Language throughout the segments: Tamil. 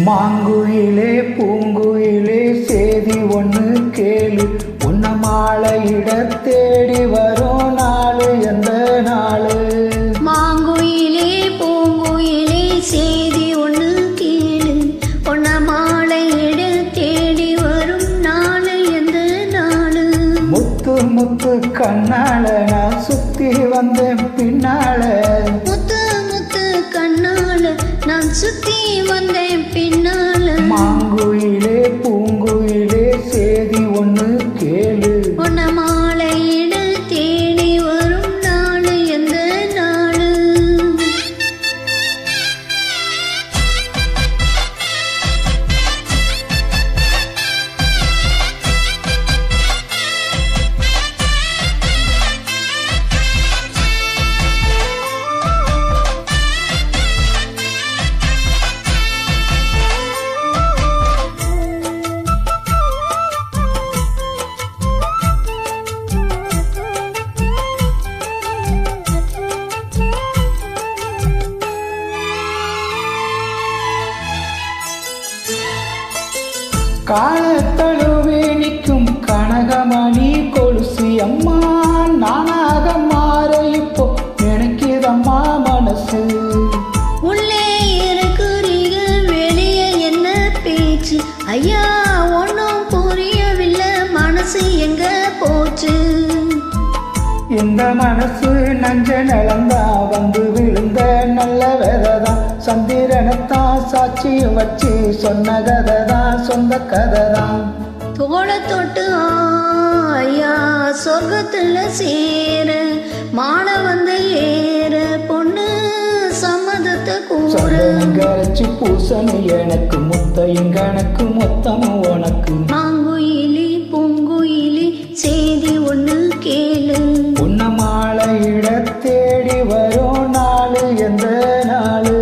மாங்குயிலே பூங்குயிலே சேதி ஒன்று கேளு, உன்ன மாலையிட தேடி வரும் நாளு எந்த நாளு. மாங்குயிலே பூங்குயிலே சேதி ஒன்று கேளு, உன்ன மாலையிட தேடி வரும் நாளு எந்த நாளு. முத்து முத்து கண்ணால நான் சுத்தி வந்தேன் பின்னால, முத்து முத்து கண்ணால நான் சுத்தி வந்தேன் பின்னால. மாங்குயிலே பூங்குயிலே சேதி ஒன்று கேளு, உன்ன மாலையிட தேடி வரும் நாளு எந்த நாளு. காலத்தழுவே நிற்கும் கனகமணி கொலுசு அம்மா, நானாக மாற இப்போ நினைக்குதம்மா மனசு. உள்ளே இருக்கிறீங்க வெளியே என்ன பேச்சு, ஐயா ஒன்னும் புரியவில்லை மனசு எங்க போச்சு. இந்த மனசு நஞ்ச நிலந்தா வந்து விழுந்த நல்ல விதைதான், சந்திரனைத்தான் சாட்சியும் வச்சு சொன்ன கதைதான் சொந்த கதைதான். தோள தொட்டு ஐயா சொர்க்கத்துல சேர, மான வந்து ஏற பொண்ணு சம்மதத்தை கூற. கரைச்சி பூசணி எனக்கு முத்தையும் கணக்கு மொத்தமும் உனக்கு. மாங்குயிலி பூங்குயிலி சேதி ஒண்ணு கேளு, உன்ன மாலையிட தேடி வரும் நாளு எந்த நாளு.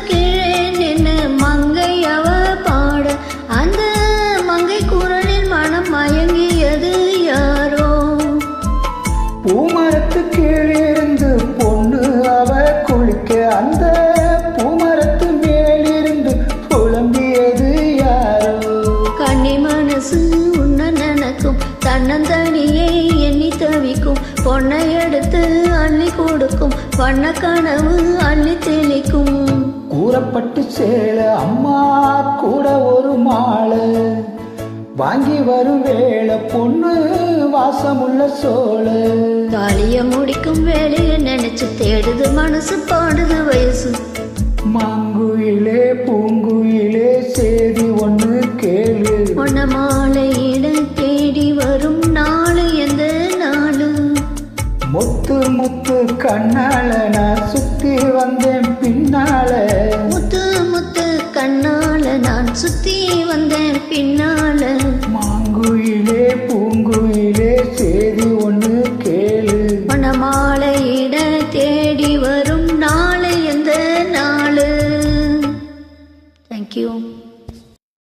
கீழே நின்று மங்கை அவ பாட, அந்த மங்கை குரலில் மனம் மயங்கியது யாரோ. பூமரத்து கீழிருந்து பொண்ணு அவ குளிக்க, அந்த பூமரத்து மேலிருந்து புலம்பியது யாரோ. கண்ணி மனசு உன்ன நினைக்கும், தன்னந்தனியை எண்ணி தவிக்கும், பொன்னை எடுத்து அள்ளி கொடுக்கும், வண்ண கனவு அள்ளி தெளிக்கும். கூறப்பட்டு சேல அம்மா கூட ஒரு மாலை வாங்கி வரும் வேளை பொண்ணு வாசமுள்ள சோழ. தாலிய முடிக்கும் வேலையை நினைச்சு தேடுது மனசு பாடுது வயசு. மாங்குயிலே பூங்குயிலே சேதி ஒன்று கேளு, உன்ன மாலையிட தேடி வரும் நாளு எந்த நாளு. முத்து முத்து கண்ணால நான் சுத்தி வந்தேன் பின்னால, முத்து முத்து கண்ணால நான் சுத்தி வந்தேன் பின்னால. மாங்குயிலே பூங்குயிலே சேதி ஒன்று கேளு, உன்ன மாலையிட தேடி வரும் நாளு எந்த நாளு. தேங்க்யூ.